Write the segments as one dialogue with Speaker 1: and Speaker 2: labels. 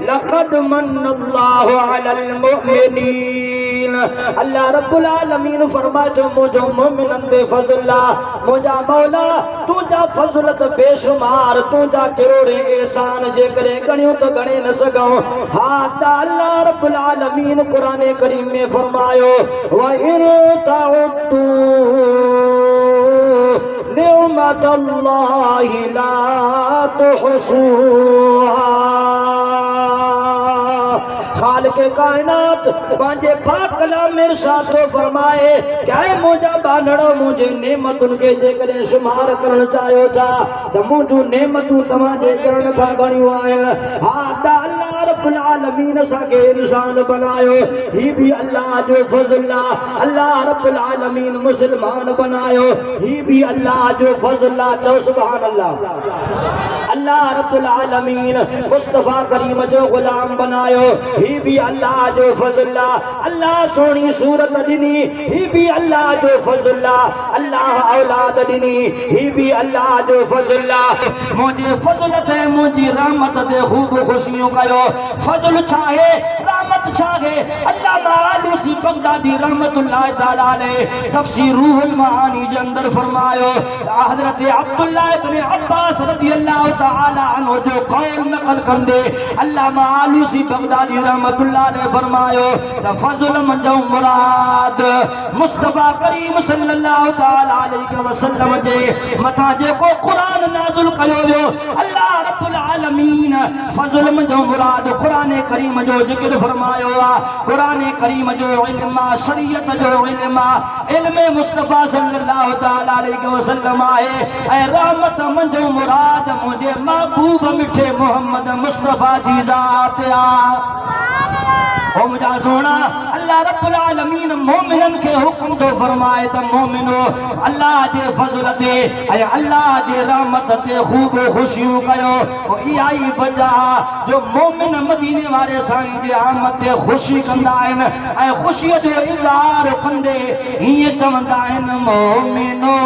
Speaker 1: लक़द मन्नल्लाहु अलल मुमिनीन। अल्लाह रब्बुल आलमीन फरमातो मुझो मोमिनन दे फज़ला मुझा मौला तुझा फज़लत बेशुमार तुझा करोड़े एहसान जे करे गणियो तो गणे न सगो। हाँ अल्लाह रब्बुल आलमीन कुरान करीम में फरमायो व इन तउद्दू निअमतल्लाहि ला तुहसूहा। खालिक़े कायनात पंहिंजे पाक कलाम इरशाद फरमाए क्या मुझा बानड़ो मुझे नेमतुन के जेकॾहिं शुमार करण चाहियो था त मुझूं नेमतूं तव्हांजे करण खां घणियूं आहिनि। हा त अल्लाह रब्बुल आलमीन असांखे इंसान बनायो ही भी अल्लाह जो फज़ल आहे। अल्लाह रब्बुल आलमीन मुस्लमान बनायो ही भी अल्लाह जो फज़ल आहे। तो सुभान अल्लाह। अल्लाह रब्बुल आलमीन मुस्तफा करीम जो गुलाम बनायो ही भी अल्लाह जो फज़ल आहे। अल्लाह सोनी सूरत ॾिनी ही भी अल्लाह जो फज़ल आहे। अल्लाह औलाद ॾिनी ही भी अल्लाह जो फज़ल आहे। मुंहिंजे फज़ल ते मुंहिंजी रहमत ते ख़ूब ख़ुशियूं कयो। फज़ल छा आहे रहमत छा आहे। अल्लामा आलूसी बगदादी रहमतुल्लाह तआला अलैह तफ़सीर रूहुल मानी जे अंदर फरमायो हज़रत अब्दुल्लाह इब्न अब्बास रज़ियल्लाहु तआला अन्हु जो कौल नक़ल कंदे अल्लामा आलूसी बगदादी रहमतुल्लाह अलैह फरमायो त फज़ल मंजो मुराद मुस्तफा करीम सल्लल्लाहु तआला अलैहि वसल्लम जे मथा जेको कुरान नाज़िल कयो वियो अल्लाह रब्बुल आलमीन फज़ल मंजो मुराद कुरान करीम जो ज़िक्र फरमायो आहे। कुरान करीम जो इल्म आहे शरीयत जो इल्म आहे इल्म मुस्तफा सल्लल्लाहु तआला अलैहि वसल्लम आहे ऐं रहमत मंजो मुराद मुंहिंजे महबूब मिठे मोहम्मद मुस्तफा जी ज़ात आहे। ओ मुझा सोना अल्लाह रब्बुल आलमीन मोमिनन के हुक्म तो फरमाए त मोमिनो अल्लाह जे फज़ल ते ऐं अल्लाह जे रहमत ते ख़ूब ख़ुशियूं कयो। इहा ई वजह जो मोमिन मदीने वारे साईं जे आमद ते ख़ुशी कंदा आहिनि ऐं ख़ुशीअ जो इज़हार कंदे हीअं चवंदा आहिनि मोमिनो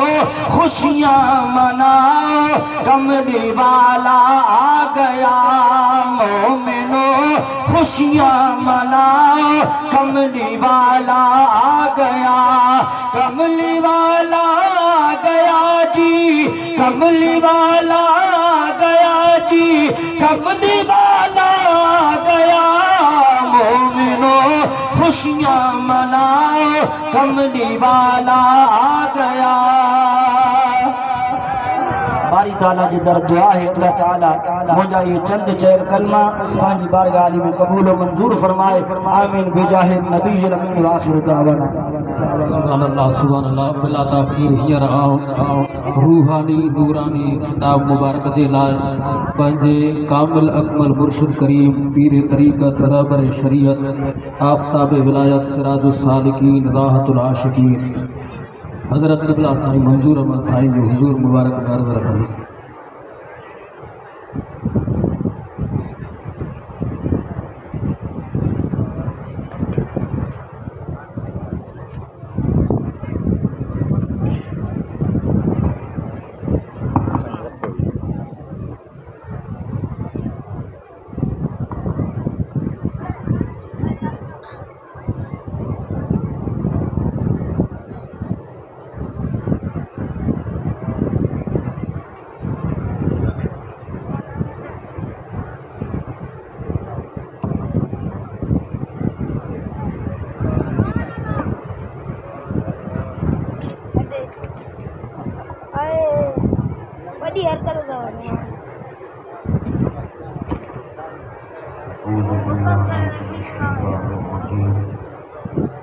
Speaker 1: ख़ुशियां मनाओ कमली वाला आ गया। मोमिनो खुशियां मनाओ कमली वाला आ गया। कमली वाला आ गया जी कमली वाला आ गया जी कमली वाला आ गया। मोमिनो खुशियां मनाओ कमली वाला आ गया। बारी ताला जी दर दुआ है अल्लाह ताला मुझा ये चंद चैर कलमा पांच बारगाह आली में कबूल व मंजूर फरमाए। आमीन बेजाहे नबी अमीन व आखिर दावाना
Speaker 2: सुभान अल्लाह बिला ताखीर हियर आओ रूहानी नूरानी किताब मुबारक जे लाए पंहिंजे कामिल अकमल मुर्शिद करीम पीर तरीक़त रहबर शरीयत आफ़ताब विलायत सिराजुल सालिकीन राहतुल आशिकीन हज़रत क़िबला साईं मंजूर अहमद साईं जो हुजूर मुबारक अर्ज़ रखनि।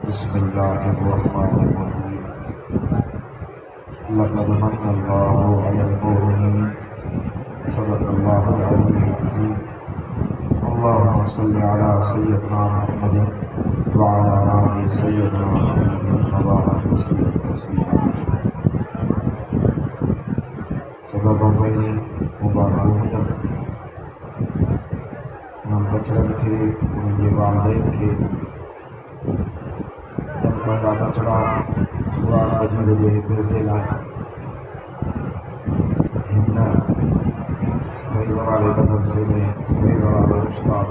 Speaker 3: बिस्मिल्लाहिर्रहमानिर्रहीम। लक़द मन्नल्लाहु अलल मुमिनीन सल्लल्लाहु अलैहि वसल्लम। अल्लाहुम्मा सल्लि अला सय्यिदना मुहम्मदिन व अला आलि सय्यिदना मुहम्मदिन व बारिक वसल्लिम तस्लीमा। सबब पहले मुबारक हम बचड़न खे उनके वालिदैन खे पंहिंजा बचड़ा कुरान मजीद जे हिफ़्ज़ जे लाइ हिन कई वाले मदरसे में फैज़ वाले उस्ताद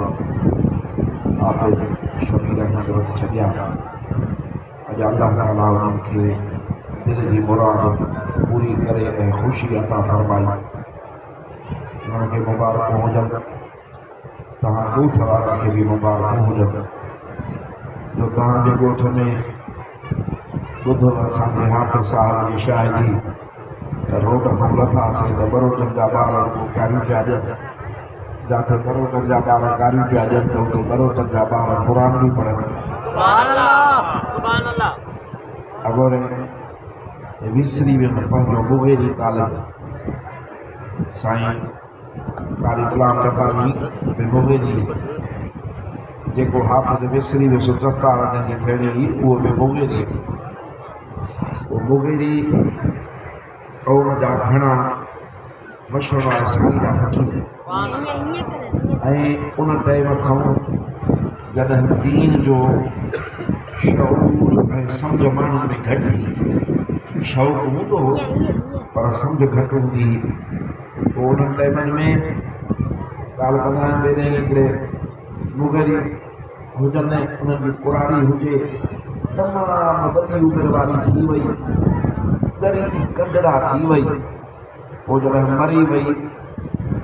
Speaker 3: हाफ़िज़ शबीर अहमद वक़्त छॾिया। अॼु अल्लाह ताला उन्हनि खे दिल जी मुराद पूरी करे ऐं ख़ुशी अता फ़रमाई। उन्हनि खे मुबारकूं हुजनि, तव्हां ॻोठ वारनि खे बि मुबारकूं हुजनि जो तव्हांजे ॻोठ में ॿुधो असांजे हाफ़िज़ साहिब जी शाहिदी त रोड खां लथासीं त बरोटनि जा ॿार गारियूं पिया ॾियनि, जिथे बरोटनि जा ॿार गारियूं पिया ॾियनि त हुते बरोटनि जा ॿार क़ुर बि पढ़नि। अगोरे विसरी वियुमि पंहिंजो मुगेरी तालिब साईं कारी गुलाम रब्बानी मुगेरी, जेको हाफ़िज़ विसरी वियुसि दस्तार जी थियणी हुई उहो बि मुगेरी। उहो मुगेरी क़ौम जा घणा मशहूर वारा साईं जा फ़क़ीर ऐं उन टाइम खां जॾहिं दीन जो शऊर ऐं सम्झ माण्हुनि में घटि हुई, शौक़ु हूंदो हो पर सम्झ घटि हूंदी हुई। पोइ उन्हनि टाइमनि में ॻाल्हि कंदा आहिनि ॿेरे हिकिड़े मुगेरी हुजनि, उन्हनि जी कुरारी हुजे तमामु वॾी उमिरि वारी थी वई, ॻरी कंडड़ा थी वई। पोइ जॾहिं मरी वई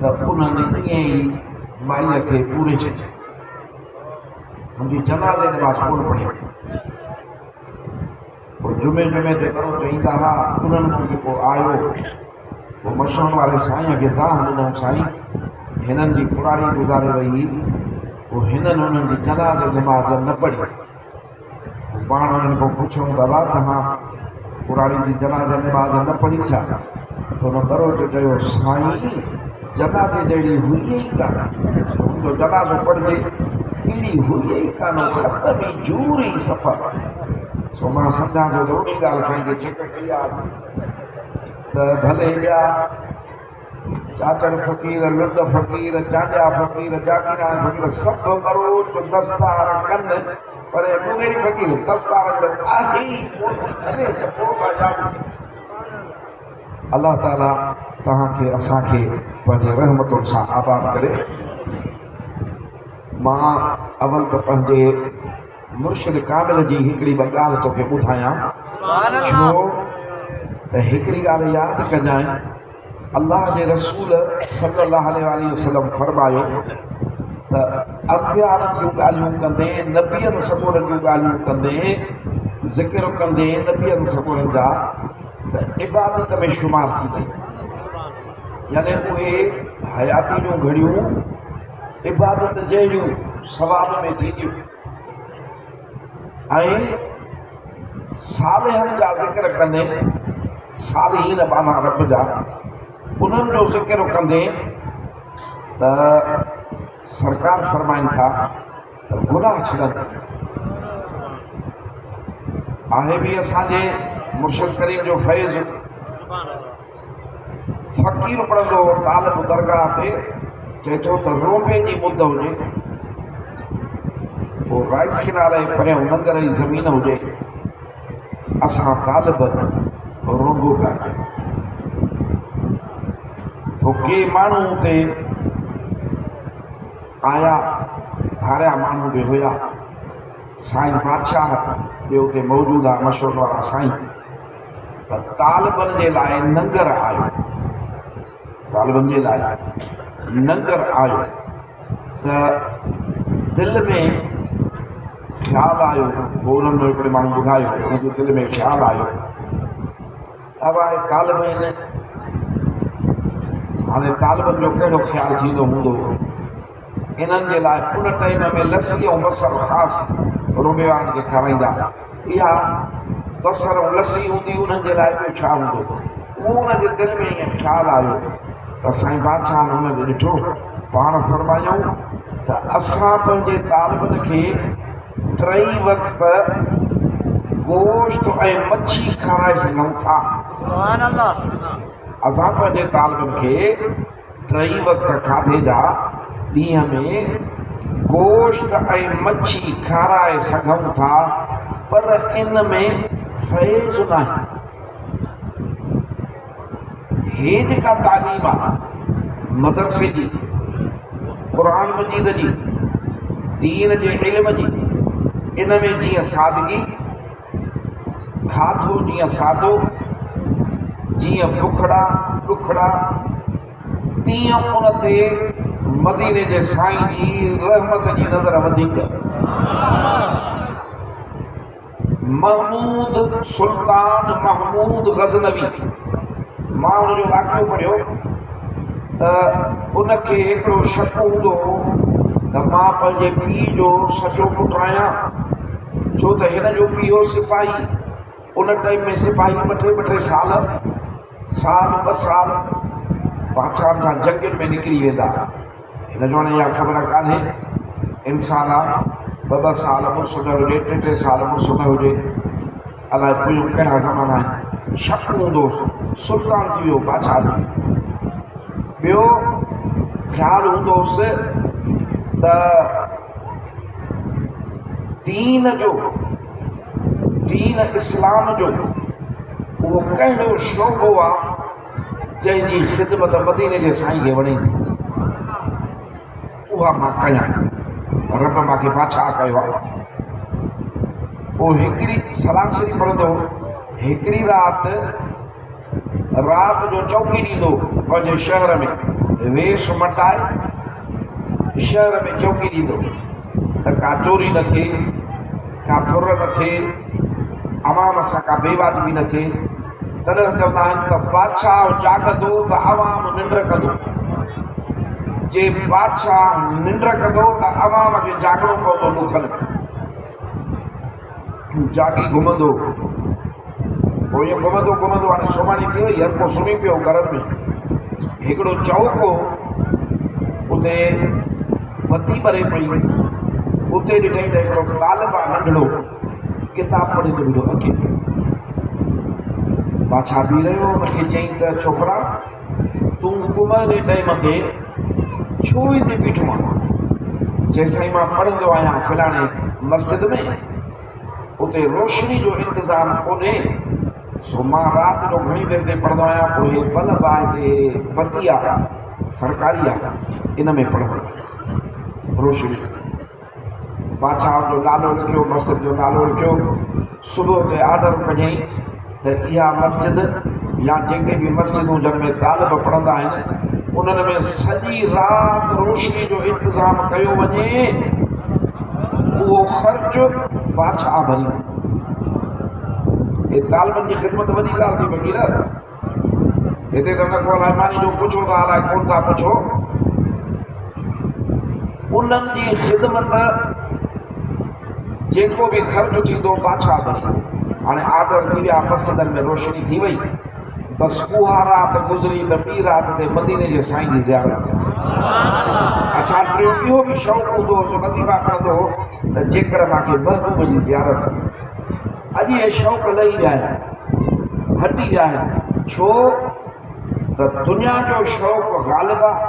Speaker 3: त उन्हनि ईअं ई माईअ खे पूरे छॾियो, मुंहिंजी जनाज़े नमाज़ कोन पढ़ी। पोइ जुमे जुमे ते करो चईंदा हुआ, उन्हनि खां जेको आयो पोइ मशहूर वारे साईं खे दाह ॾिनऊं, साईं हिननि जी कुरारी गुज़ारे वई, पोइ हिननि उन्हनि जी जनाज़े नमाज़ न पढ़ी। पाण उन्हनि खां पुछऊं दादा तव्हां कुरारी जी जनाज़े नमाज़ न पढ़ी छा? त हुन बरोच चयो साईं जनाज़े जहिड़ी हुई ई कान, मुंहिंजो जनाज़ो पढ़िजे अहिड़ी हुई ई कान, ख़तम ई जूर ई सफ़र। सो मां सम्झां थो त उन ॻाल्हि साईं खे छिक कई आहे त भले ॿिया चाचड़ फ़क़ीर, लुड फ़क़ीर, चांडिया फ़क़ीर, जागीरा फ़क़ीर सभु बरोच दस्तार कनि, पर मुगेरी फ़क़ीर दस्तार आहे ई कोन। अल्लाह ताला तव्हांखे असांखे पंहिंजे रहमतुनि सां आबाद करे। मां अवल त पंहिंजे मुर्शिद कामिल जी हिकिड़ी ॿ ॻाल्हि तोखे ॿुधायां, छो त हिकिड़ी ॻाल्हि यादि कजांइ, अल्लाह जे रसूल सल्लल्लाहु अलैहि वसल्लम फरमायो त अंबियारनि जूं ॻाल्हियूं कंदे, नबियनि सॻोरनि जूं ॻाल्हियूं कंदे, ज़िक्र कंदे नबियनि सॻोरनि जा त इबादत में शुमार थी वई। यानी उहे हयाती जूं घड़ियूं इबादत जहिड़ियूं सवाब में थींदियूं ऐं सालिहनि जा ज़िक्र कंदे, सालिहीन बाना रब जा, उन्हनि जो ज़िक्र कंदे त सरकार फरमाइनि था त गुनाह छॾंदा। आहे बि असांजे मुर्शिद करीम जो फैज़, फ़क़ीर पढ़ंदो हो तालिब दरगाह ते, चए थो त रोंबे जी मुद हुजे, पोइ राइस किनारे परियां नंगर जी ज़मीन हुजे, असां तालिब रोंबो पिया कयूं। पोइ के माण्हू हुते आया, धारिया माण्हू बि हुया, साईं बादशाह बि हुते मौजूदु आहे, मशहूर वारा साईं। त तालिबनि जे लाइ नंगर आयो, तालिबनि जे लाइ नंगर आयो त दिलि में ख़्यालु आयो। पोइ उन्हनि जो हिकिड़े माण्हू ॿुधायो, हुनजे दिलि में ख़्यालु आयो अब आहे तालिब आहिनि, हाणे तालिबनि जो कहिड़ो ख़्यालु थींदो हूंदो इन्हनि जे लाइ। उन टाइम में लस्सी ऐं बसर ख़ासि रोबे वारनि खे खाराईंदा, इहा बसर ऐं लस्सी हूंदी उन्हनि जे लाइ ॿियो छा हूंदो। उहो उनजे दिलि में ईअं ख़्यालु आयो त साईं बादशाह हुनखे ॾिठो, पाण फरमायूं त असां पंहिंजे तालिबनि खे 3 वक़्त गोश्त ऐं मच्छी खाराए सघूं था। असां पंहिंजे तालिबनि खे 3 वक़्त खाधे जा ॾींहं में गोश्त ऐं मच्छी खाराए सघूं था, पर इन में फैज़ न आहे। हे जेका तालीम आहे मदरसे जी, क़ुरान मजीद जी दीन जे इल्म जी इन में जीअं सादगी, खाधो जीअं सादो, जीअं बुखड़ा ॾुखड़ा, तीअं उन ते मदीने जे साईं जी रहमत जी नज़र वधीक। महमूद सुल्तान महमूद गज़नवी, मां उनजो वाक़ियो पढ़ियो त उनखे हिकिड़ो शक हूंदो हो त मां पंहिंजे पीउ जो सचो पुटु आहियां, छो त हिन जो पीउ हो सिपाही। उन टाइम में सिपाही ॿ टे साल ॿ साल बादशाह सां जंगनि में निकिरी वेंदा। हिन जो हाणे इहा ख़बर कान्हे, इंसान आहे ॿ साल मुड़ुसु न हुजे, टे साल मुड़ुसु न हुजे, अलाए ॿियूं कहिड़ा ज़माना आहिनि। शक हूंदो, सुल्तान थी वियो, बादशाह थी वियो। ॿियो ख़्यालु हूंदोसि त दीन इस्लाम जो उहो कहिड़ो शौक़ो आहे जंहिंजी ख़िदमत मदीने जे साईं खे वणे थी, उहा मां कयां। रब मूंखे बादशाह कयो आहे। पोइ हिकिड़ी सरासरी पढ़ंदो, हिकिड़ी राति जो चौकी ॾींदो पंहिंजे शहर में, वेश मटाए शहर में चौकी ॾींदो त का चोरी न थिए, का फुर न थिए, अवाम सां का बेवाजिबी न थिए। तॾहिं चवंदा आहिनि त बादशाह जागंदो त अवाम निंड कंदो, जे बादशाह निंड कंदो त अवाम खे जागणो पवंदो ॾुखनि। जागी घुमंदो, पोइ इहो घुमंदो हाणे सुम्हणी थी वई, हर को सुम्ही पियो घर में। हिकिड़ो चौक हो, उते बती ॿरे पई, उते ॾिठई त हिकिड़ो तालिब आहे नंढड़ो, किताब पढ़े थो वेठो अॻे। बादशाह बीह रहियो, हुनखे चयईं त छोकिरा तूं कुमर जे टाइम ते छो हिते बीठो आहे? चई साईं मां पढ़ंदो आहियां फलाणे मस्जिद में, उते रोशनी जो इंतज़ाम कोन्हे, सो मां राति जो घणी देरि ते पढ़ंदो आहियां। पोइ हे बल्ब आहे, हिते बती आहे सरकारी आहे, इन में पढ़ंदो रोशनी। बादशाह जो नालो लिखियो, मस्जिद जो नालो लिखियो। सुबुह ते ऑर्डर कढियईं त इहा मस्जिद या जेके बि मस्जिदूं जिन में तालिब पढ़ंदा आहिनि उन्हनि में सॼी राति रोशनी जो इंतज़ाम कयो वञे। उहो ख़र्च बादशाह भरी। हे तालिबनि जी ख़िदमत वॾी ॻाल्हि थी वकील। हिते त न को अलाए मानी जो पुछो था, अलाए कोन था पुछो। उन्हनि जी ख़िदमत जेको बि ख़र्च थींदो बादशाह भरी। हाणे ऑर्डर थी विया, मस्जिदनि में रोशनी थी वई, बसि उहा राति गुज़री त ॿी राति ते मदीने जे साईं जी ज़ियारत थियसि। अच्छा, टियों इहो बि शौक़ु हूंदो हो, वज़ीफ़ा खणंदो हो त जेकर मूंखे महबूब जी ज़ियारत थी। अॼु इहे शौक़ु लही विया आहिनि, हटी विया आहिनि। छो त दुनिया जो शौक़ु ग़ालिब आहे,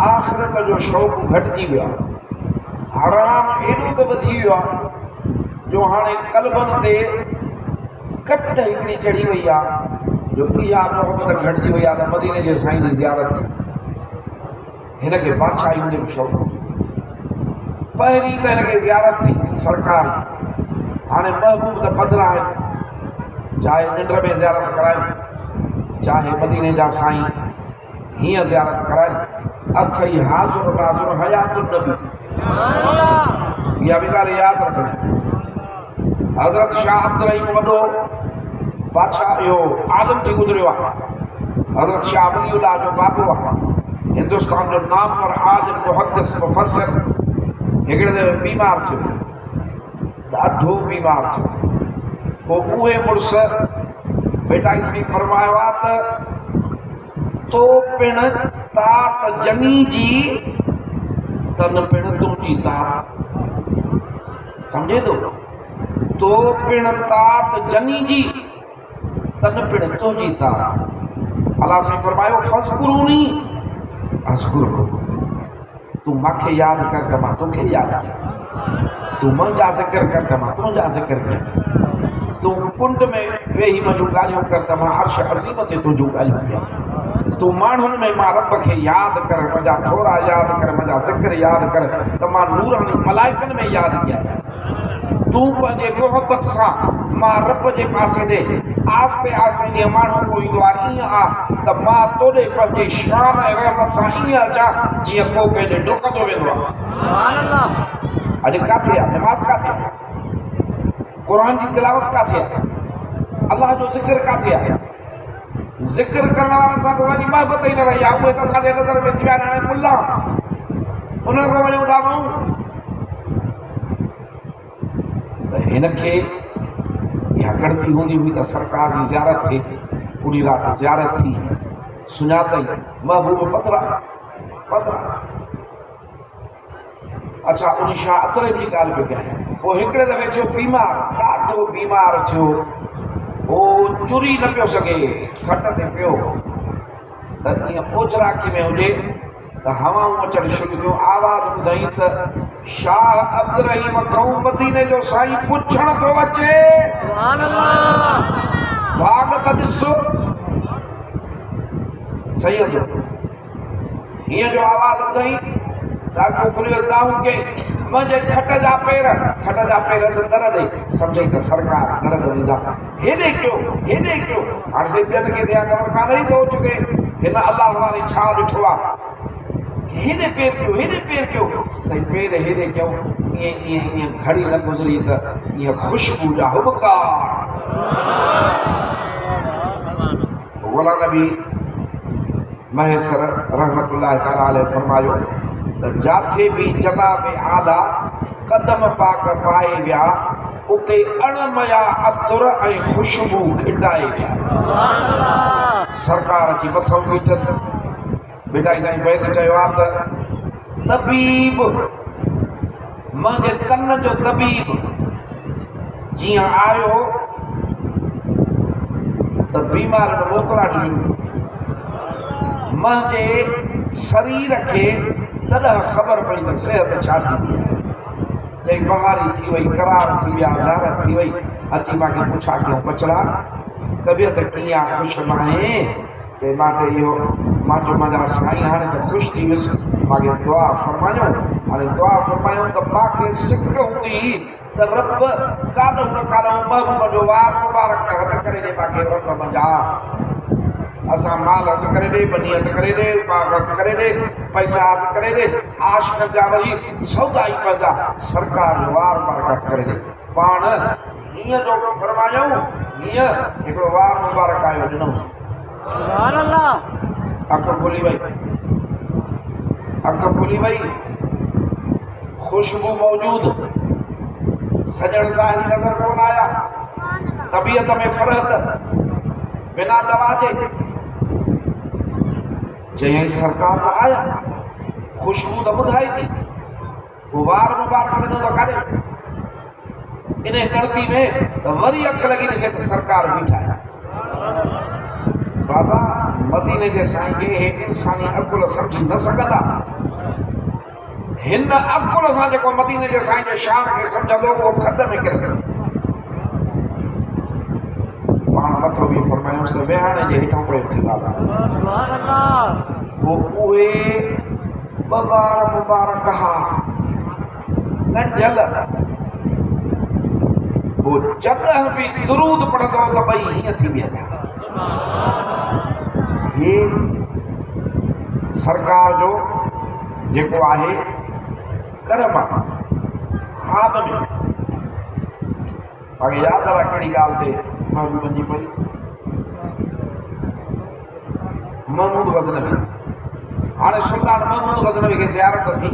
Speaker 3: आख़िरत जो शौक़ु घटिजी वियो आहे। हराम एॾो त वधी वियो आहे जो हाणे कल्बनि ते कट हिकिड़ी चढ़ी वई आहे, जो इहा मोहबत घटिजी वई आहे त मदीने जे साईं जी ज़ियारत थी। हिनखे बादशाही जो शौक़ु, पहिरीं त हिनखे ज़ियारत थी सरकार। हाणे महबूब त पधरा आहिनि, चाहे निंड में ज़ियारत कराइनि, चाहे मदीने जा साईं हीअं ज़ियारत कराइनि। अथई हाज़ुर नाज़ुर हयातुन नबी, इहा बि ॻाल्हि यादि रखणी। हज़रत शाह अब्दुल रहीम वॾो बादशाह इहो आलम थी गुज़रियो आहे। हज़रत शाह वलीउल्लाह जो बाबो आहे, हिंदुस्तान जो नामवर आलिम मुहद्दिस मुफ़स्सिर। हिकिड़े दफ़े बीमार थियो, ॾाढो बीमार थियो। पोइ उहे मुड़ुस बेटा इसमें फरमायो आहे त तो पिण तात जनी जी तन पिण तुंहिंजी तात। सम्झे थो? तो पिण तात जनी जी तन पिण तुंहिंजी तात। अलाह साईं फरमायो फज़कुरूनी अज़कुरकुम, तूं मूंखे यादि कर त मां तोखे यादि कयां, तूं मुंहिंजा ज़िक्र कर त मां तुंहिंजा ज़िक्र कयां, तूं कुंड में वेही मुंहिंजूं ॻाल्हियूं कर त मां अर्श अज़ीम ते तुंहिंजूं ॻाल्हियूं कयां। तू माण्हुनि में मां रब खे यादि कर, मुंहिंजा थोरा यादि कर, मुंहिंजा ज़िक्र यादि कर, त मां नूरानी मलाइकनि में यादि कया। तूं पंहिंजे मोहबत सां मां रब जे पासे ॾे आस्ते आस्ते जीअं माण्हू को ईंदो आहे ईअं आहे त मां तोॾे पंहिंजे शान ऐं रहमत सां ईअं अचां जीअं को कंहिंजे डुकंदो वेंदो आहे। अॼु किथे आहे नमाज़, किथे आहे क़ुर जी तिलावत, किथे आहे अलाह जो ज़िक्र, किथे आहे ज़िक्र करण वारनि सां त असांजी महबत ई न रही आहे। उहे त असांजे नज़र में थी विया आहिनि हाणे मुल्ला, उन्हनि खां वञूं था माण्हू। त हिनखे इहा गणती हूंदी हुई त सरकार जी ज़ियारत थिए, पूरी राति ज़ियारत थी, सुञातई महबूब पतरा पतरा। अच्छा, उन शाह अतरे जी ॻाल्हि पियो कयां। पोइ हिकिड़े दफ़े थियो बीमार, ॾाढो बीमार थियो, उहो चुरी न पियो सघे, खट ते पियो त ईअं ओचराकी में हुजे त हवाऊं अचणु शुरू थियूं। आवाज़ ॿुधई त शाह अब्दुल रहीम खां मदीने जो साईं पुछण थो अचे। भाग त ॾिस सैयद, हीअं जो आवाज़ ॿुधई ताको खुलियो दाऊं के मुंहिंजे खट जा पेर दर ॾे, सम्झई त सरकार दर ॾींदा। हेॾे कयो हाणे से ॿियनि खे दिया ख़बर कान्हे थो चुके हिन अलाह वारी छा ॾिठो आहे। हेॾे पेर कयो सही पेर हेॾे कयूं, ईअं घड़ी न गुज़री त ईअं ख़ुशबू जा हुबकार। वला नबी महेसर रहमतुल्लाह ताला अलैह फरमायो त जाथे बि जनाब आला कदम पाक पाए विया उते अणमया अतुर ऐं ख़ुशबू खिंडाए विया। सरकार अची मथां बीठसि, बेटा साईं बैद चयो आहे त तबीब मुंहिंजे तन जो तबीब जीअं आयो त बीमार में मोकिलाट ॾिनो, मुंहिंजे शरीर खे तॾहिं ख़बर पई त सिहत छा थींदी आहे। चई बहारी थी वई, करार थी विया, ज़ारत थी वई। अची मूंखे पुछा कयूं बचड़ा तबियत कीअं आहे, ख़ुशि न आहे? चई मां त इहो मां चयो मुंहिंजा साईं हाणे त ख़ुशि थी वियुसि, मूंखे दुआ फरमायूं। हाणे दुआ फरमायूं त मूंखे सिक हूंदी त रब काॾो न काॾो महबूब जो वार मुबारक हथ करे ॾे, मूंखे रब मुंहिंजा असां माल हथ करे ॾे, बनी हथ करे ॾे, बाग हथ करे ॾे, पैसा हथ करे ॾे, आशिक़ जा वरी सौदा ई पंहिंजा सरकार जो वार मुबारक हथ करे ॾे। पाण हीअं जो फरमायूं, हीअं हिकिड़ो वार मुबारक आयो ॾिनऊं, अख खुली वई, ख़ुशबू मौजूद, सजण ज़ाहिरी नज़र कोन आया, तबियत में फ़र्क़ बिना दवा जे। चई सरकार त आया, ख़ुशबू त ॿुधाई थी, वो वार मुबारक ॾिनो त काॾे? इन गणती में त वरी अख लॻी ॾिसे त सरकार बीठा आहिनि। बाबा मदीने जे साईं खे हे इंसानी अकुल सम्झी न सघंदा। हिन अकुल सां जेको मदीने जे साईं जे शान खे सम्झंदो उहो खॾ में किरंदो। पाण मथो बि फरमायूंसि त विहाणे जे हेठां पियो थी ॻाल्हाए। पोइ उहे ॿ ॿार मुबारक हा नंढियल, पोइ जॾहिं बि दुरूद पढ़ंदो त ॿई हीअं थी वेंदा। हे सरकार जो जेको आहे कर्म ख़्वाब में पाण यादि आहे कहिड़ी ॻाल्हि ते महबूब वञी पई, महमूद गज़नवी। हाणे सुल्तान महमूद गज़नवी खे ज़ियारत थी,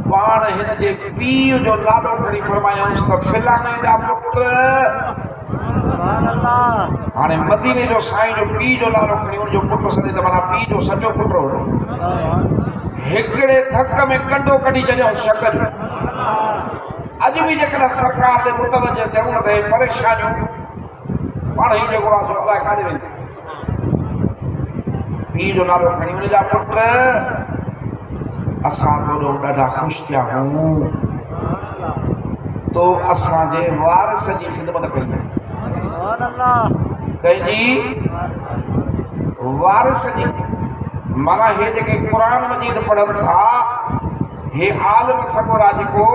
Speaker 3: पाण हिन जे पीउ जो नालो खणी फरमायूंसि त फिलाने जा पुट। हाणे मदीने जो साईं जो पीउ जो नालो खणी उनजो पुटु सॾे त माना पीउ जो सॼो पुटु हो। हिकिड़े धक में कंडो कढी छॾियो शक जो। अॼु बि जेकॾहिं सरकार ॾे मुतवजह थियूं न त हे परेशानियूं पाण ई जेको आहे सो अलाए काॾे वेंदी। पीउ जो नालो खणी उनजा पुट, असां तोॾो ॾाढा ख़ुशि थिया आहियूं तो असांजे वारिस जी ख़िदमत कई कंहिंजी। वारिस जी माना हे जेके कुरान मजीद पढ़नि था हे आलिम सगोरा जेको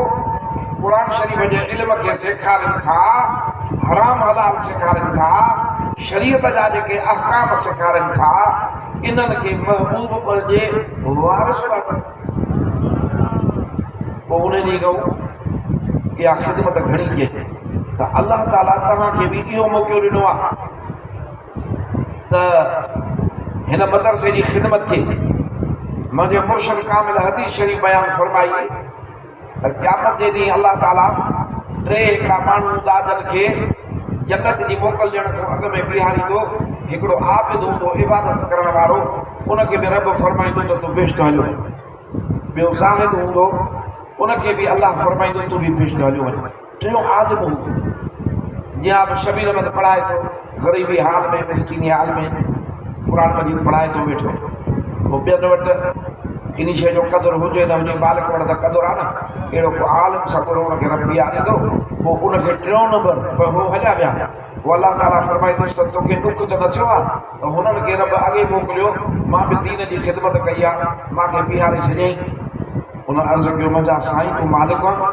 Speaker 3: कुरान शरीफ़ जे इल्म खे सेखारनि था, हराम हलाल सेखारनि था, शरीयत जा जेके अहकाम सेखारनि था, इन्हनि खे महबूब पंहिंजे वारिस बणायो। पोइ उन ॾींहुं खां इहा ख़िदमत घणी कई त अल्लाह ताला तव्हांखे बि इहो मौक़ो ॾिनो आहे त हिन मदरसे जी ख़िदमत थिए। मुंहिंजे मुर्शिद कामिल हदीस शरीफ़ बयान फरमाई त क़यामत जे ॾींहुं अल्लाह ताला टे हिकिड़ा माण्हू दाजनि खे जन्नत जी मोकल ॾियण खां अॻु में बीहारींदो। हिकिड़ो आबिद हूंदो इबादत करण वारो, उनखे बि रब फरमाईंदो त तूं बेश्त हलियो वञ। ॿियो ज़ाहिद हूंदो, उनखे बि अल्लाह फरमाईंदो तूं बि बेश्त हलियो वञ। टियों आलिम हूंदो, जीअं आप शबीर अहमद पढ़ाए थो ग़रीबी हाल में मिसकीनी हाल में क़ुरान मजीद पढ़ाए थो वेठो, पोइ ॿियनि वटि इन शइ जो क़दुरु हुजे न हुजे, बालक वटि त क़दुरु आहे न, अहिड़ो को आलिम सगुरो हुनखे रब बीहारींदो। पोइ उनखे टियों नंबर पोइ हू हलिया विया, पोइ अल्लाह ताला फरमाईंदुसि त तोखे दुख त न थियो आहे, त हुननि खे रब अॻे मोकिलियो, मां बि दीन जी ख़िदमत कई आहे, मूंखे बीहारे छॾियईं। उन अर्ज़ु कयो मुंहिंजा साईं तूं मालिक आहे,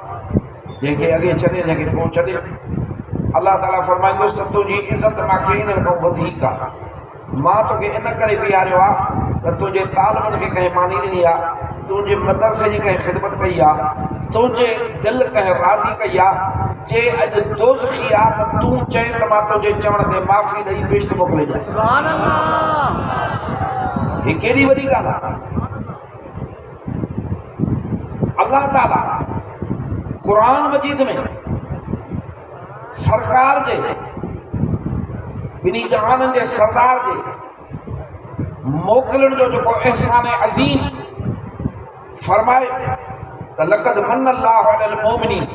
Speaker 3: जंहिंखे अॻे छॾे जंहिंखे पोइ छॾे। अल्लाह ताला फरमाईंदुसि त तुंहिंजी इज़त मूंखे इन्हनि खां वधीक आहे, मां तोखे इन करे बीहारियो आहे त तुंहिंजे तालबनि खे कंहिं मानी ॾिनी आहे, तुंहिंजे मदरसे जी कंहिं ख़िदमत कई आहे, तुंहिंजे दिलि कंहिं राज़ी कई आहे। जे अॼु दोज़खी आहे त तूं चए त मां तुंहिंजे चवण ते माफ़ी ॾेई बेश्त मोकिले ॾियां।
Speaker 1: सुभान अल्लाह।
Speaker 3: ही केॾी वॾी ॻाल्हि आहे। अल्लाह ताला क़ुरान मजीद में सरकार जे ॿिन्ही जहाननि जे सरदार जे मोकिलण जो जेको एहसान अज़ीम फरमाए त लक़द मन अल्लाहु अलल मोमिनीन,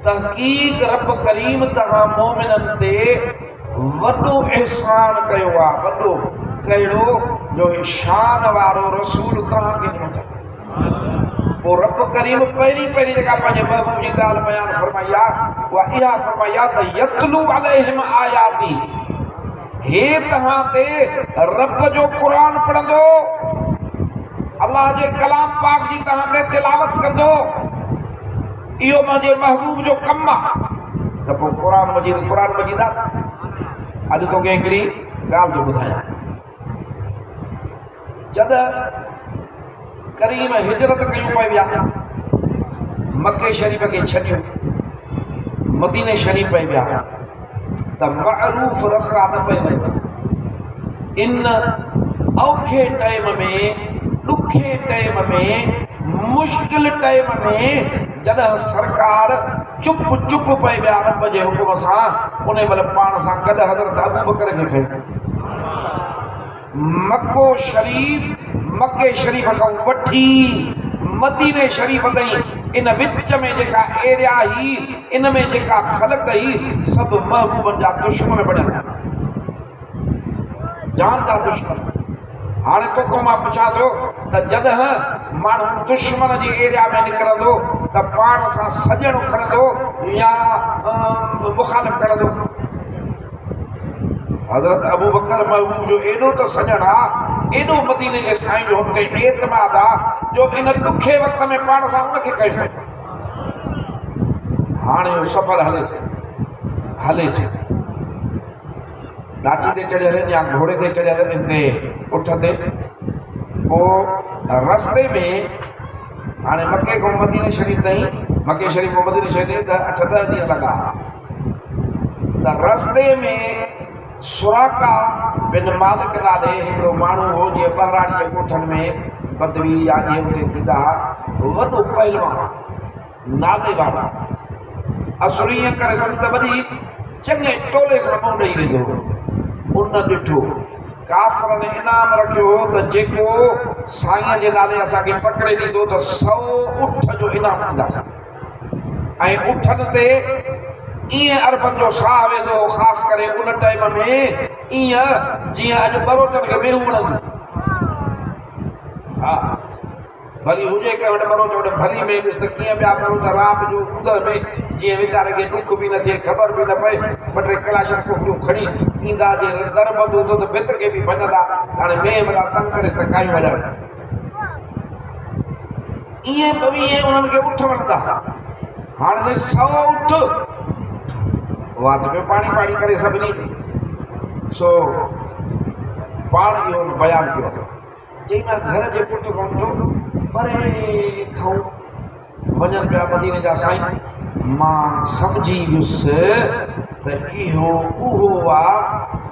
Speaker 3: तहक़ीक़ रब करीम तव्हां मोमिननि ते वॾो एहसान कयो आहे, वॾो कहिड़ो जो शान वारो रसूल तव्हांखे ॾिनो अथव। पोइ रब करीम पहिरीं जेका पंहिंजे महबूब जी ॻाल्हि बयानु फरमाई आहे उहा इहा फरमाई आहे त यतलू अलैहिम आयाती, हे तव्हां ते रब जो क़ुरान पढ़ंदो, अल्लाह जे कलाम पाक जी तव्हां ते तिलावत कंदो, इहो मुंहिंजे महबूब जो कमु आहे। त पोइ क़ुरान मजीद आहे। अॼु तोखे हिकिड़ी ॻाल्हि थो ॿुधायां, जॾहिं करीम हिजरत कयूं पिए विया, मके शरीफ़ खे छॾियो, मदीने शरीफ़ पे विया, त मअरूफ़ रस्ता न पे वञनि। इन औखे टाइम में, ॾुखे टाइम में, मुश्किल टाइम में जॾहिं सरकार चुप पे विया रब जे हुकुम सां, उन महिल पाण सां गॾु हज़रत अबू बकर खे खयो। मके शरीफ़ खां वठी मदीने शरीफ़ ताईं इन विच में जेका एरिया ही, इन में जेका ख़लक ही, सभु महबूबनि जा दुश्मन बणिया, जान जा दुश्मन। हाणे तोखां मां पुछां थो त जॾहिं माण्हू दुश्मन जी एरिया में निकिरंदो त पाण सां सॼणो खणंदो या मुखालिफ़ खणंदो? हज़रत अबू बकर महबूब जो एॾो त सॼण आहे, एॾो मदीने जे साईं जो हुते एतमाद आहे जो इन ॾुखे वक़्त में पाण सां उनखे कयो। हाणे इहो सफ़र हले थो, डाची ते चढ़ियल आहिनि या घोड़े ते चढ़ियल आहिनि, ते उठ ते। पोइ रस्ते में हाणे मके खां मदीने शरीफ़ ताईं, मके शरीफ़ खां मदीने शरीफ़ ताईं 8-10 ॾींहं लॻा। त रस्ते में सुराका बिन मालिक नाले हिकिड़ो माण्हू हो, जीअं ॿहिराड़ी जे ॻोठनि में बदवी या जीअं उते थींदा, वॾो पहलवान नाले वारो, असुर ईअं करे सम्झ त वॾी चङे टोले सां मुंहुं ॾेई वेंदो। उन ॾिठो काफ़रनि इनाम रखियो हो त जेको साईं जे नाले असांखे पकड़े ॾींदो त 100 उठ जो इनाम ॾींदासीं। ऐं उठनि ते ईअं अरबनि जो साह वेंदो, ख़ासि करे उन टाइम में ईअं जीअं अॼु बरोटनि खे वेहूं वणंदियूं। हा, भली हुजे के वटि मरो चोट भली में ॾिस त कीअं ॿिया माण्हू त राति जो ऊंदहि में जीअं वीचारे खे दुख बि न थिए ख़बर बि न पए ॿ टे कलाशन कुफरियूं खणी ईंदा जे दर बंदि हूंदो त भित खे बि भञंदा हाणे में भला तंग करे सकायूं वॼाए ईअं बि ईअं उन्हनि खे उठ वठंदा हाणे जे 100 उठ वात में पाणी पाणी करे सभिनी सो पाण इहो बयानु कयो चई मां घर जे पुठि पहुतो परे खां वञनि पिया मदीने जा साईं मां सम्झी वियुसि त इहो उहो आहे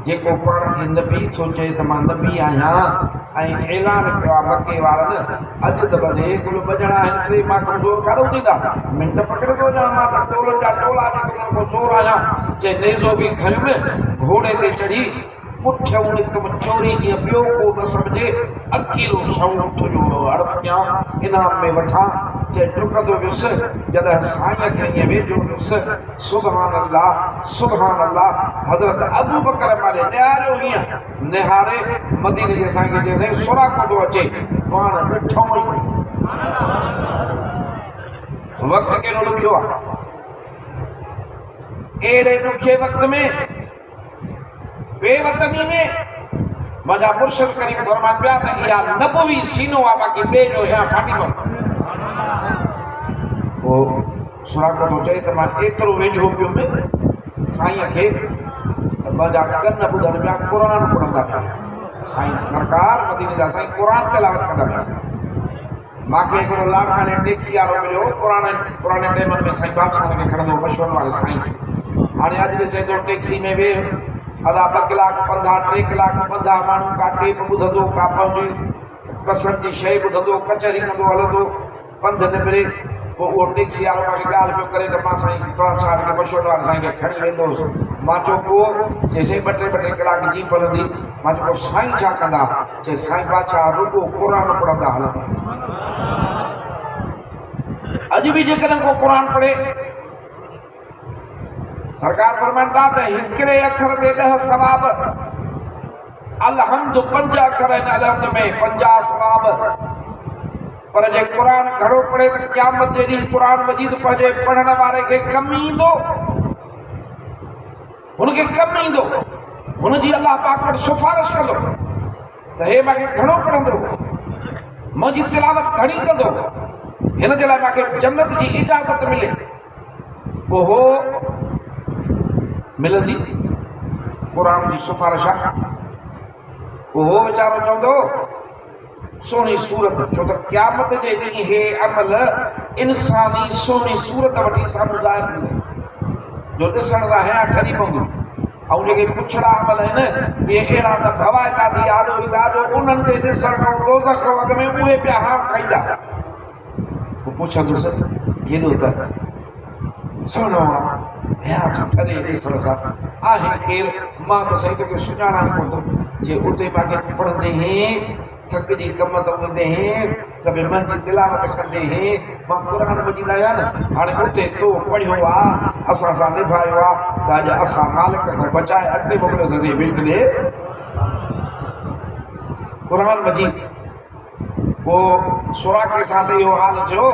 Speaker 3: जेको पाण खे नबी थो चए त मां नबी आहियां ऐं ऐलान कयो आहे मके वारनि अॼु त भले गुल ॿजणा आहिनि टे मां कमज़ोर काॾो थींदा मिंट पकड़ंदो वञा मां त टोलनि जा टोला जेको को ज़ोर आहियां चए नेज़ो बि खयुमि घोड़े ते चढ़ी पुठियों हिकदमि चोरी जीअं ॿियो को न सम्झे अकेलो सौठ जो अर्थ कयां इनाम में वठां चए डुकंदो वियुसि जॾहिं साईं खे ईअं वेझो वियुसि सुभान अल्लाह हज़रत अबू बकर माने निहारियो हीअं निहारे मदीने जे साईं खे चई सुराको थो अचे पाण ॾिठो ई वक़्तु कहिड़ो ॾुखियो आहे अहिड़े ॾुखे वक़्त में बेवतनी में मजा मुर्शिद करीम फरमान पिया त इहा नबवी सीनो आहे बाक़ी ॿिए जो या फाटी पओ पोइ सुराको थो चए त मां एतिरो वेझो पियो में साईं खे मजा कन ॿुधनि पिया क़ुर पढ़ंदा पिया साईं सरकार मदीने जा साईं क़ुर तिलावत कंदा पिया मूंखे हिकिड़ो लाखाने टैक्सी वारो मिलियो पुराणे टाइमनि में साईं बादशाह खे खणंदो मशहूरु वारे साईं हाणे अॼु ॾिसे थो टैक्सी में बि अदा 2 कलाक पंधा 3 कलाक पंधा माण्हू का टेप ॿुधंदो का पंहिंजी पसंदि जी शइ ॿुधंदो कचहरी कंदो हलंदो पंध निबिरे पोइ उहो टैक्सी वारो मूंखे ॻाल्हि पियो करे त मां साईं बादशाह खे मशहूरु वारे साईं खे खणी वेंदो हुउसि मां चयो पोइ चइसि 2-3 कलाक जीप हलंदी मां चयो पोइ साईं छा कंदा चए साईं बादशाह रुॻो क़ुर पढ़ंदा हलंदा अॼु बि जेकॾहिं को क़ुर पढ़े सरकार फरमाईंदा त हिकिड़े अखर ते 10 सवाब अलहम्द 5 अखर आहिनि अलहम्द में 50 सवाब पर जे क़ुर घणो पढ़े त क़यामत जे ॾींहुं क़ुर मजीद पंहिंजे पढ़ण वारे खे कमु ईंदो हुनखे कमु ईंदो हुनजी अलाह पाक वटि सिफ़ारिश कंदो त हे मूंखे घणो पढ़ंदो मुंहिंजी तिलावत घणी कंदो हिन जे लाइ मूंखे जन्नत जी इजाज़त मिले पोइ मिलंदी क़ुर जी सिफ़ारिश आहे उहो वीचारो चवंदो सुहिणी सूरत छो त क़यामत जे ॾींहुं हे अमल इंसानी सुहिणी सूरत वठी साम्हूं ज़ाहिर थींदो जो ॾिसण सां हियां ठरी पवंदो ऐं जेके पुछड़ा अमल आहिनि इहे अहिड़ा त भवाइता थी आॾो ईंदा जो उन्हनि जे ॾिसण खां दोज़ख वक़्त में उहे पिया हाम खाईंदा पोइ पुछंदुसि केॾो त सुहिणो आहे हियां थो ठरे ॾिसण सां आहे केरु मां त सही तोखे सुञाणा ई कोन जे उते मूंखे पढ़ंदे थकिजी कम त वेंदे त बि मुंहिंजी तिलावत कंदे मां क़ुर मजीद आहियां न हाणे उते तो पढ़ियो आहे असां सां निभायो आहे त अॼु असां मालिक खां बचाए अॻिते मोकिलियोसीं बिल्क ॾे क़ुर मजीद पोइ सुराके सां त इहो हाल थियो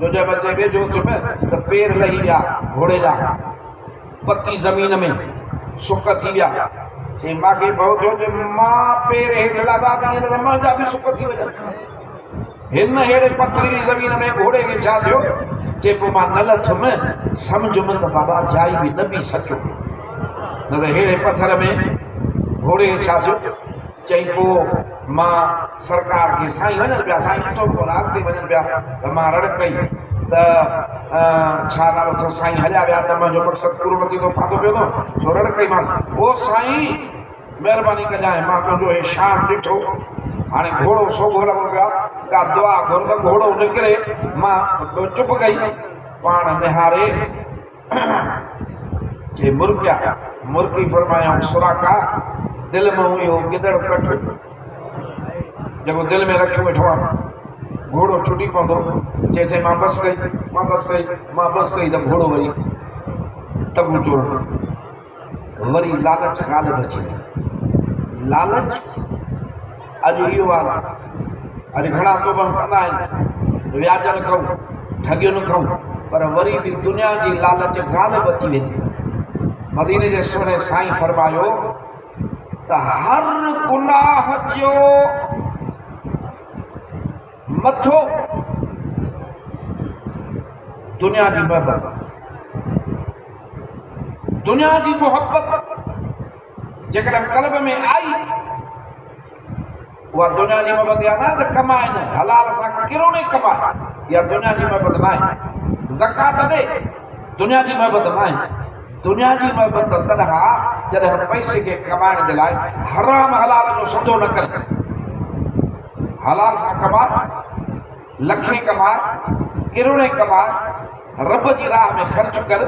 Speaker 3: जो जंहिं वेझो थियुमि त पेर लही विया घोड़े जा पती ज़मीन में सुक थी विया चई मूंखे भउ थियो जो मां पेर हेठि लादा त ईअं त मुंहिंजा बि सुक थी वञनि हिन अहिड़े पथरीली ज़मीन में घोड़े खे छा थियो चए पोइ मां न लथुमि सम्झुमि त बाबा जाई बि न बि सकियो न त अहिड़े पथर में घोड़े खे छा थियो चई पोइ मां सरकार खे साईं वञनि पिया साईं ॾिठो कोन अॻिते वञनि पिया त मां रड़ कई त छा नालो अथसि साईं हलिया विया त मुंहिंजो मक़सदु पूरो न थींदो फाथो पियो थो छो रड़ कईमांसि ओ साईं महिरबानी कजांइ मां तुंहिंजो हे शान ॾिठो हाणे घोड़ो सोभो लॻो पिया का दुआ घुर त घोड़ो निकिरे मां चुप कई पाण निहारे जे मुर्गी फरमायाऊं सुराका दिलि में इहो गिदड़ कठ जेको दिलि में रखियो वेठो आहे घोड़ो छुटी पवंदो चइसि मां बसि कई त घोड़ो वरी टगू चोर वरी लालच ॻाल्हि बची वई लालच अॼु इहो आहे अॼु घणा तोबा कंदा आहिनि
Speaker 4: व्याज न खाऊं, ठगियो न खाऊं, पर वरी भी दुनिया जी लालच गालिब अची वेंदी। मदीने जे सोने साईं फरमायो त हर गुनाह जो मथो दुनिया जी मोहब्बत, दुनिया जी मोहब्बत जेकॾहिं क़ल्ब में आई, उहा दुनिया जी मोहब्बत या न कमाए न हलाल सां कहिड़ो न कमाए, इहा दुनिया जी मोहब्बत न आहे। ज़कात ॾे, दुनिया जी मोहब्बत न आहे। दुनिया जी मोहब्बत तॾहिं आहे जॾहिं पैसे खे कमाइण जे लाइ हराम हलाल जो सौदो न करे, हलाल सां कमाए, लखे कमाए, किरोड़े कमाए, रब जी राह में ख़र्च कर,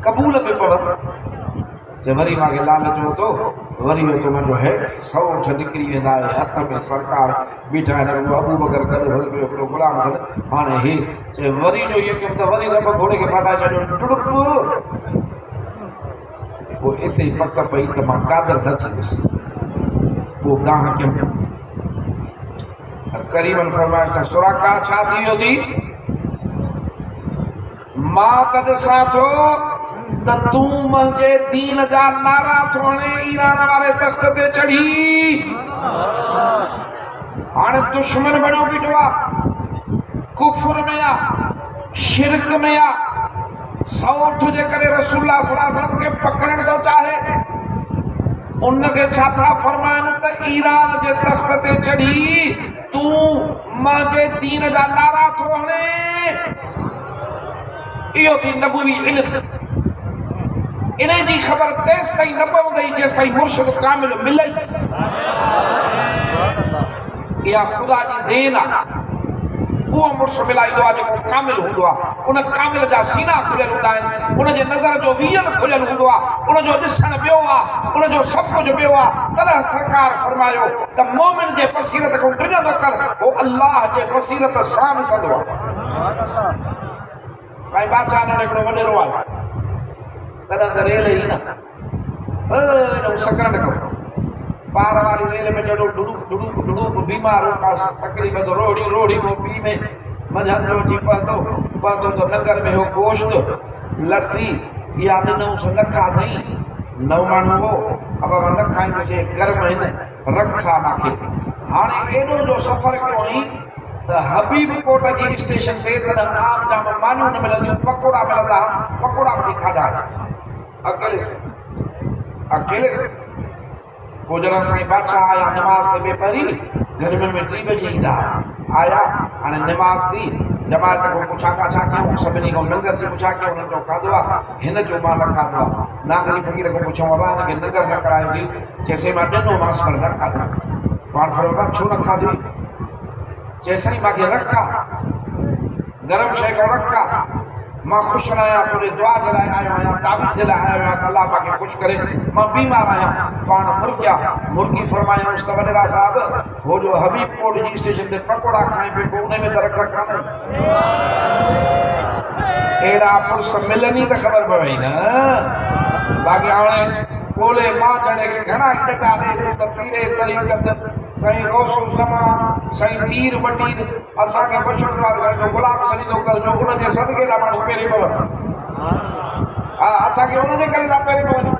Speaker 4: क़बूल बि पवनि। जे वरी मूंखे लालच हो तो वरी तो मुंहिंजो है सौठ निकिरी वेंदा आहे, हथ में सरकार बीठा आहिनि, अबू बकर गॾु हल पियो हिकिड़ो गुलाम गॾु, हाणे हे चए वरी जो इहो कयूं त वरी रब घोड़े खे फसाए छॾियो, टुड़प पोइ इते ई पक पई त मां कादर न थींदुसि। पोइ गांह कयूं करीबन फरमाइश त सुराका छा थी वियो थी, मां त ॾिसां थो त तूं मुंहिंजे दीन जा नारा थो हणे ईरान वारे तख़्त ते चढ़ी, हाणे दुश्मन बणियो बीठो आहे, कुफ्र में आहे, शिरक में आहे, सौठ जे करे रसूलुल्लाह सल्लल्लाहु अलैहि वसल्लम खे पकड़ण थो चाहे। उनखे छा था फरमाइनि त ईरान जे तख़्त ते चढ़ी तूं मुंहिंजे दीन जा नारा थो हणे, इहो थी नबूवी इल्म। इन जी ख़बर तेसि ताईं न पवंदी जेसि ताईं मुर्शिद कामिल मिले। इहा ख़ुदा जी देन आहे। उहो मुर्श मिलाईंदो आहे जेको कामिल हूंदो आहे, उन कामिल जा सीना खुलियल हूंदा आहिनि, उनजे नज़र जो वियल खुलियल हूंदो आहे, उनजो ॾिसण ॿियो आहे, उनजो सभु कुझु ॿियो आहे। तॾहिं सरकार फरमायो त मोमिन जे बसीरत खां ॾिजंदो कर, उहो अल्लाह जे बसीरत सां ॾिसंदो आहे। साईं बादशाह न हिकिड़ो वॾेरो आहे, तॾहिं त रेल ई न सकरण करो, पार वाली रेल में जॾो डुड़ूक डुड़ूक डुड़ूक बीमार हो पास तकलीफ़ तो रोड़ी रोड़ी को पी में मंझंदि जो अची पहुतो तो नगर में हो गोश्त लस्सी इहा ॾिनऊंसि न खाधई, नव माण्हू हो, अब मां न खाईंदुसि, गर्म आहिनि, रखा मूंखे। हाणे एॾो जो सफ़र कयो हुई त हबीबकोट जी स्टेशन ते तॾहिं आम जाम मानियूं न मिलंदियूं, पकोड़ा मिलंदा, पकोड़ा बि खाधा अकेले से। पोइ जॾहिं साईं बादशाह आया नमाज़ ते बेपरी, गर्मियुनि में 3 बजे ईंदा आया, हाणे नमाज़ थी, जमात खां पुछा का छा कयूं, सभिनी खां लंगर जी पुछा कयूं, हुननि जो खाधो आहे, हिन जो मां न खाधो आहे। नागरी फ़क़ीर खां पुछूं बाबा हिनखे लंगर न करायो थी, चएसि मां ॾिनोमांसि पर न खाधो। पाण फरमायो छो न खाधो, चएसि साईं मूंखे रखा, गरम शइ खां रखा, मां ख़ुशि न आहियां, तुंहिंजे दुआ जे लाइ आयो आहियां, ताबीज़ जे लाइ आयो आहियां त अलाह मूंखे ख़ुशि करे, मां बीमार आहियां। पाण मुर्गी फरमायूंसि त वॾेरा साहिब हो जो हबीबकोट जी स्टेशन ते पकोड़ा खाए पियो, पोइ उन में त रख कान्हे। अहिड़ा पुरुष मिलनि त ख़बर पवे न। बाक़ी हाणे ॻोल्हे मां चढ़े खे घणा ई ॾटा ॾे त पीरे तरीक़त साईं गौसो ज़मा, साईं तीर वटीर असांखे बचण वारे साईं जो गुलाम सलीदो कर जो उनजे सदके जा माण्हू पहिरीं पवनि। हा असांखे उनजे करे था पहिरीं पवनि।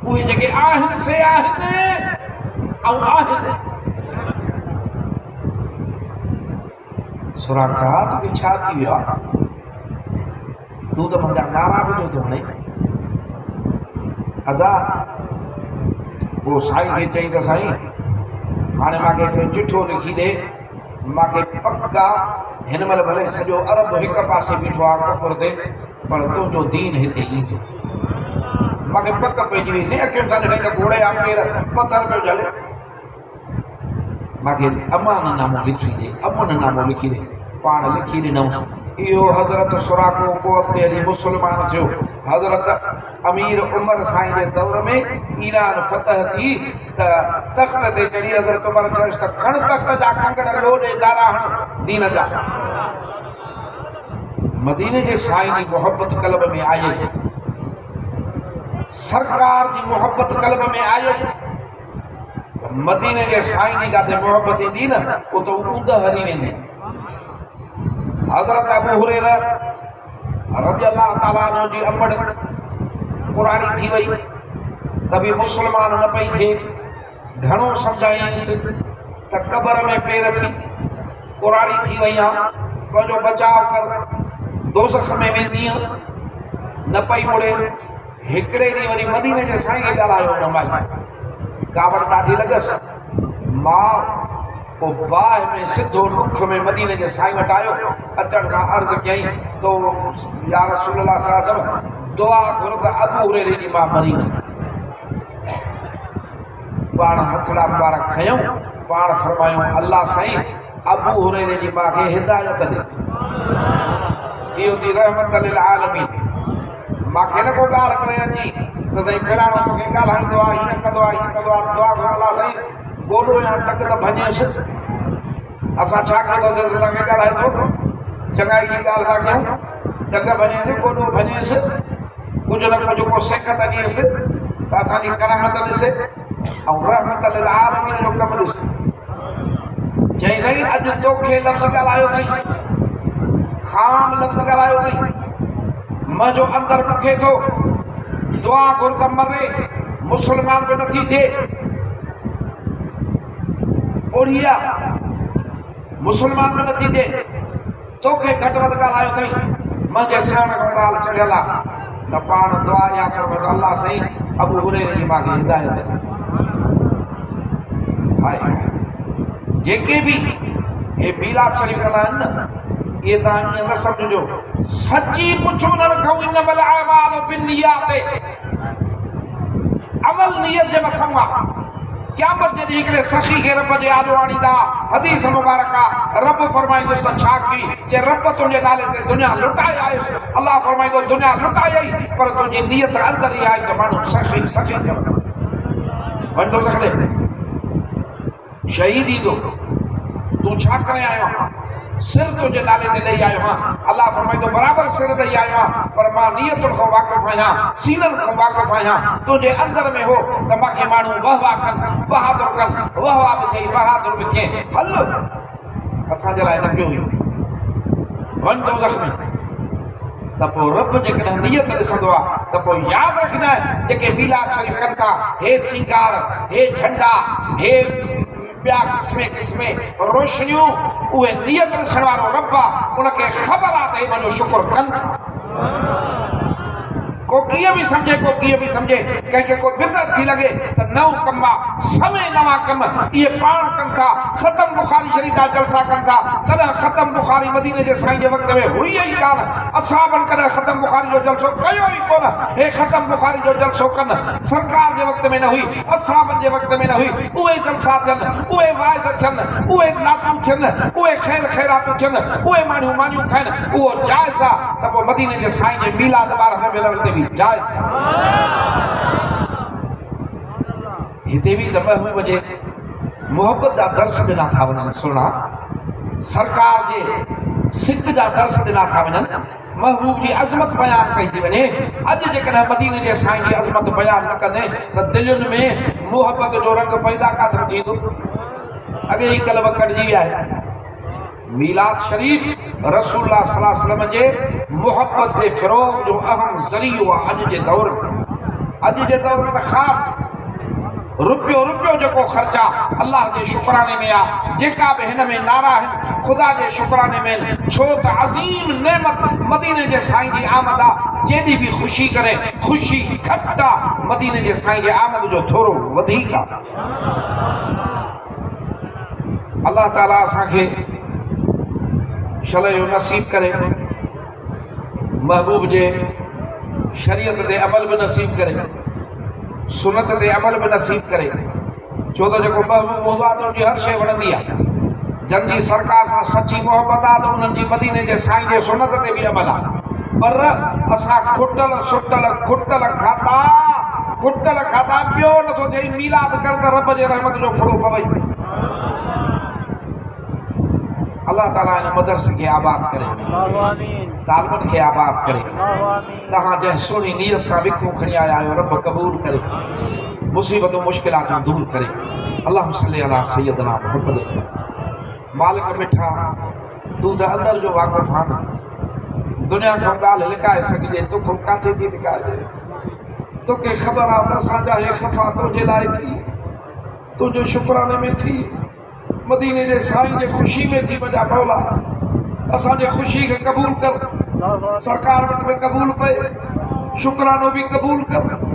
Speaker 4: उहे जेके आहिनि से आहिनि ऐं आहिनि। सुराखा तोखे छा थी वियो आहे, तूं त मुंहिंजा नारा ॿुधो थो हाणे अदा। पोइ साईं खे चई त साईं हाणे मूंखे हिकिड़ो चिठो लिखी ॾे, मूंखे पक्का हिन महिल भले सॼो अरब हिकु पासे बीठो आहे कुफर ते, पर तुंहिंजो दीन हिते ईंदो। मूंखे पक पइजी वई, से अखियुनि सां ॾिठई त घोड़े जा पेर पथर पियो झले। मूंखे अमान नामो लिखी ॾे, अमन नामो लिखी ॾे। पाण लिखी ॾिनऊं। इहो हज़रत सुराको कोत में अली मुस्लमान थियो। हज़रत अमीर उमर साईं जे दौर में ईरान फतह थी त तख़्त ते चढ़ी हज़रत उमर चयोसि त खण तख़्त जा कंगड़ लोॾे दारा हण दीन जा। मदीने जे साईं जी मोहब्बत कल्ब में आई, सरकार जी मोहब्बत कल्ब में आई। मदीने जे साईं जी जिते मोहब्बत ईंदी न उते ऊंद हली वेंदी। हज़रत अबू हुरैरा रज़ियल्लाहु ताला अन्हु जी अमड़ पुराणी थी वई तभी मुसलमान न पई थे घणो समझाईंसि त कब्र में पेर थी पुराणी थी वई आहे पंहिंजो बचाव कर दोज़ख में वेंदी न पई मुड़े हिकिड़े ॾींहुं वरी मदीने जे साईं ॻाल्हायो न माई कावड़ ॾाढी लॻसि मां पोइ बाहि में सिधो ॾुख में मदीने जे साईं वटि आयो अचण सां अर्ज़ु कयईं तो या रसूलल्लाह सल्लल्लाहु अलैहि वसल्लम दुआ घुर त अबू हुरैरे जी मां मरी न पाण हथड़ा मुबारक खयूं पाण फरमायूं अल्लाह साईं अबू हुरैरे जी मां खे हिदायत ॾे इहो थी रहमत लिल आलमीन मूंखे न को ॻाल्हि करे अची त साईं फिराणो मूंखे ॻाल्हाईंदो आहे हीअं कंदो आहे दुआ घुर अलाह साईं गोॾो या टक त भञेसि असां छा कंदासीं असांखे ॻाल्हाए थो चङाई जी ॻाल्हि था कयूं टक भञेसि गोॾो भञेसि कुझु न कुझु को सिख त ॾिएसि त असांजी करामत ॾिसे ऐं रहमत लिल आलमीन जो कमु ॾिसे चई साईं अॼु तोखे लफ़्ज़ ॻाल्हायो अथई ख़ाम लफ़्ज़ ॻाल्हायो अथई मुंहिंजो अंदरि मूंखे थो दुआ घुर त मरे मुस्लमान बि नथी थिए ओड़िया मुसलमान में नथी थिए तोखे घटि वधि ॻाल्हायो अथई मुंहिंजे सिरण खां ॻाल्हि चढ़ियल आहे त पाण दुआ या फरमायो अल्लाह साईं अबू हुरैरे जी मां खे हिदायत आहे जेके बि हे मीलाद शरीफ़ कंदा आहिनि न इहे तव्हां ईअं न सम्झिजो सची पुछो न रखूं इन्नमल अअमालु बिन्नियात अमल नियत जे मथां आहे क़यामत जे ॾींहुं हिकिड़े सखी खे रब जे आॾो आणींदा हदीस मुबारक आहे रब फरमाईंदुसि त छा की जे रब तुंहिंजे नाले ते दुनिया लुटाए आयुसि अलाह फरमाईंदो दुनिया लुटाए आई पर तुंहिंजी नियत अंदरि ई आहे त माण्हू सखी सखी चवंदा वञ थो सघे शहीद ईंदो तूं छा करे आयो आहीं सिर तुंहिंजे नाले ते ॾेई आयो आहियां अलाह फरमाईंदो बराबरि सिर ॾेई आयो आहियां पर मां नियतुनि खां वाक़ुफ़ु आहियां सीननि खां वाक़ुफ़ु आहियां तुंहिंजे अंदरि में हो त मूंखे माण्हू वाह वाह कनि बहादुर कनि वाह वाह बि थिए बहादुर बि थिए हल असांजे लाइ न पियो हुयो वञ दोज़ख में त पोइ रब जेकॾहिं नियत ॾिसंदो आहे त पोइ यादि रखंदा जेके मीलाद शरीफ़ कनि था हे सिंगार हे झंडा हे ॿिया क़िस्मे रोशनियूं उहे नियत ॾिसण वारो रब आहे उनखे ख़बर आहे त हे मुंहिंजो शुक्र कनि था को कीअं बि सम्झे को कीअं बि सम्झे कंहिंखे को बिदअत थी लॻे त नओं कमु आहे समय नवां कम इहे पाण कनि था ख़तम बुखारी शरीफ़ जा जलसा कनि था कॾहिं ख़तम बुखारी मदीने जे साईं जे वक़्त में हुई ई कान असाबनि कॾहिं ख़तम बुखारी जो जलसो कयो ई कोन हे ख़तम बुखारी जो जलसो कनि सरकार जे वक़्त में न हुई असाबनि जे वक़्त में न हुई उहे जलसा थियनि उहे वाइज़ थियनि उहे नातूं थियनि उहे ख़ैर ख़ैरातूं थियनि उहे माण्हू मानियूं खाइनि उहो जाइज़ आहे त पोइ मदीने जे साईं जे मीलाद ॿार न मिलण ते जाइज़ हिते बि त महबूब जे मोहब्बत जा दर्श ॾिना था वञनि सुहिणा सरकार जे सिक जा दर्श ॾिना था वञनि महबूब जी अज़मत बयान कई थी वञे अॼु जेकॾहिं मदीने जे साईं जी अज़मत बयान न कंदे त दिलनि में मोहब्बत जो रंग पैदा काथो थींदो अॻे ई कलब कटिजी विया आहिनि मीलाद शरीफ़ रसूलुल्लाह सल्लल्लाहु अलैहि वसल्लम जे मोहब्बत जे फ़िरोग़ जो अहम ज़रियो आहे अॼु जे दौर में त ख़ासि रुपयो जेको ख़र्च आहे अलाह जे शुक्राने में आहे जेका बि हिन में नारा आहिनि ख़ुदा जे शुक्राने में छो त अज़ीम नेमत मदीने जे साईं जी आमद आहे जेॾी बि ख़ुशी करे ख़ुशी घटि आहे मदीने जे साईं जे आमद जो थोरो वधीक आहे अलाह ताला असांखे शलयो नसीब करे महबूब जे शरीयत ते अमल बि नसीब करे सुनत ते अमल बि नसीब करे छो त जेको महबूब हूंदो आहे त उनजी हर शइ वणंदी आहे जंहिंजी सरकार सां सची मोहबत आहे त उन्हनि जी मदीने जे साईं जे सुनत ते बि अमल आहे पर असां खुटल खाधा ॿियो नथो थिए मीलाद कर त रब जे रहमत जो फड़ो पवई अल्लाह ताला इन मदरसे खे आबाद करे तालबनि खे आबाद करे तव्हां जंहिं सुहिणी नीयत सां विखूं खणी आया आहियो रब क़बूल करे मुसीबतूं मुश्किलातूं दूर करे अल्लाह सल्ली अला सय्यदना मुहम्मद मालिक मिठा तू तो अंदर जो वाक़िफ़ आना दुनिया को ॻाल्हि लिकाए सघिजे तोखे किथे थी लिकाइजे तोखे ख़बर आहे त असांजा हे ख़फ़ा तुंहिंजे लाइ थी तुंहिंजे शुक्राने में थी मदीने जे साईं जे ख़ुशी में थी मुंहिंजा मौला असांजे ख़ुशी खे क़बूल कर सरकार वटि में क़बूल पए शुक्रानो बि क़बूल कर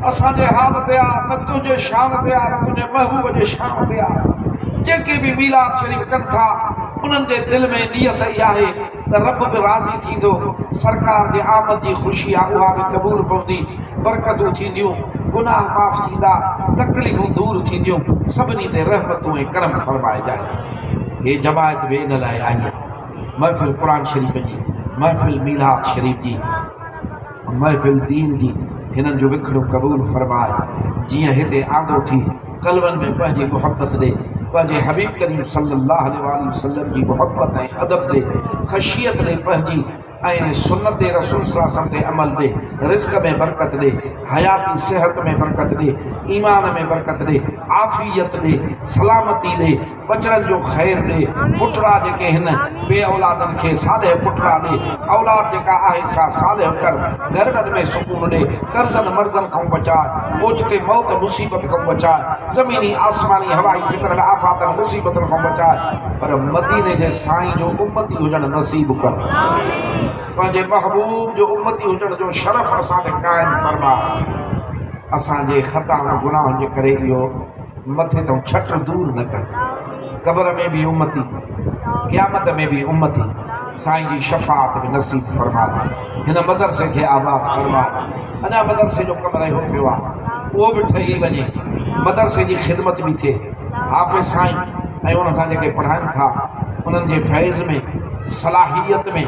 Speaker 4: असांजे हाल ते आहे न तुंहिंजे शान ते आहे न तुंहिंजे महबूब जे शान ते आहे जेके बि मीलाद शरीफ़ कनि था उन्हनि जे दिलि में नियत इहा आहे त रब बि राज़ी थींदो सरकार जे आमद जी ख़ुशी आहे उहा बि क़बूल पवंदी बरकतूं थींदियूं गुनाह माफ़ थींदा तकलीफ़ूं दूर थींदियूं सभिनी ते रहमतूं ऐं करम फरमाइजांइ हे जमायत बि इन लाइ आई आहे महफ़िल क़ुर शरीफ़ जी महफ़िल मीलाद शरीफ़ जी महफ़िल दीन जी हिननि जो विखड़ो क़बूल फरमाए जीअं हिते आंदो थी क़ल्बनि में पंहिंजी मुहबत ॾे पंहिंजे हबीब करीम सल्लल्लाहु अलैहि वसल्लम जी मुहबत ऐं अदब ॾे ख़शियत ॾे पंहिंजी ऐं सुन्नत रसूल सल्लल्लाहु ते अमल ॾे रिज़्क़ में बरकत ॾे हयाती सिहत में बरकत ॾे ईमान में बरकत ॾे आफ़ियत ॾे सलामती ॾे बचड़नि जो ख़ैर ॾे पुटड़ा जेके हिन बे औलादनि खे साले पुटड़ा ॾे औलाद जेका आहे सा साले कर घरनि में सुकून ॾे कर्ज़नि मर्ज़नि खां बचाए ओचिते मौत मुसीबत खां बचाए ज़मीनी आसमानी हवाई फितरनि आफ़ातनि मुसीबतनि खां बचाए पर मदीने जे साईं जो उम्मती हुजणु नसीब कर पंहिंजे महबूब जो उम्मती हुजण जो शरफ़ असां ते क़ाइमु फरमा असांजे ख़ता गुनाहनि जे करे इहो मथे तां छट दूर न कर क़बर में बि उम्मती क़यामत में बि उम्मती साईं जी शफ़ाअत में नसीब फरमा हिन मदरसे खे आबाद फरमा अञा मदरसे जो कमु रहियो पियो आहे उहो बि ठही वञे मदरसे जी ख़िदमत बि थिए हाफ़िज़ साईं ऐं उन सां जेके पढ़ाइनि था उन्हनि जे फैज़ में सलाहियत में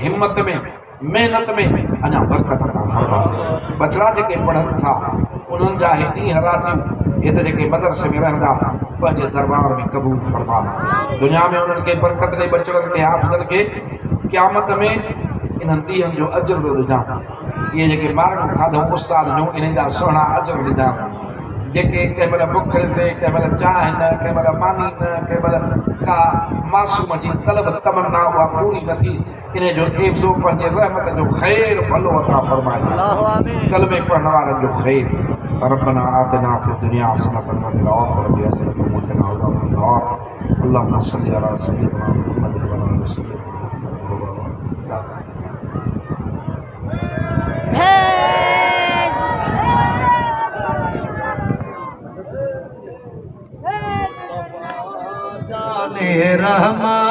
Speaker 4: हिम्मत में मेहनत में अञा बरकत अता फरमा बचड़ा जेके पढ़नि था उन्हनि जा हे ॾींहं रातियूं हिते जेके मदरसे में रहंदा पंहिंजे दरबार में क़बूल फरमा दुनिया में उन्हनि खे बरकत ॾे बचड़नि खे हाफ़िज़नि खे क़यामत में इन्हनि ॾींहंनि जो अजर बि ॾिजां इहे जेके ॿारनि खाधो उस्ताद जूं इन जा सुहिणा अजर ॾिजां जेके कंहिं महिल बुख थिए कंहिं महिल चांहि न कंहिं महिल पानी न कंहिं महिल का मासूम जी तलब तमन्ना उहा पूरी न थी इन जो एफ़्ज़ो पंहिंजे रहमत जो ख़ैर भलो अता फरमाए कलमे पढ़ण वारनि जो ख़ैर रब्बना आतिना फ़िद दुनिया हसनतन व फ़िल आख़िरति हसनतन व क़िना अज़ाबन नार अल्लाहुम्मा सल्लि अला सय्यिदिना मुहम्मद व अला आलि सय्यिदिना
Speaker 5: रहमान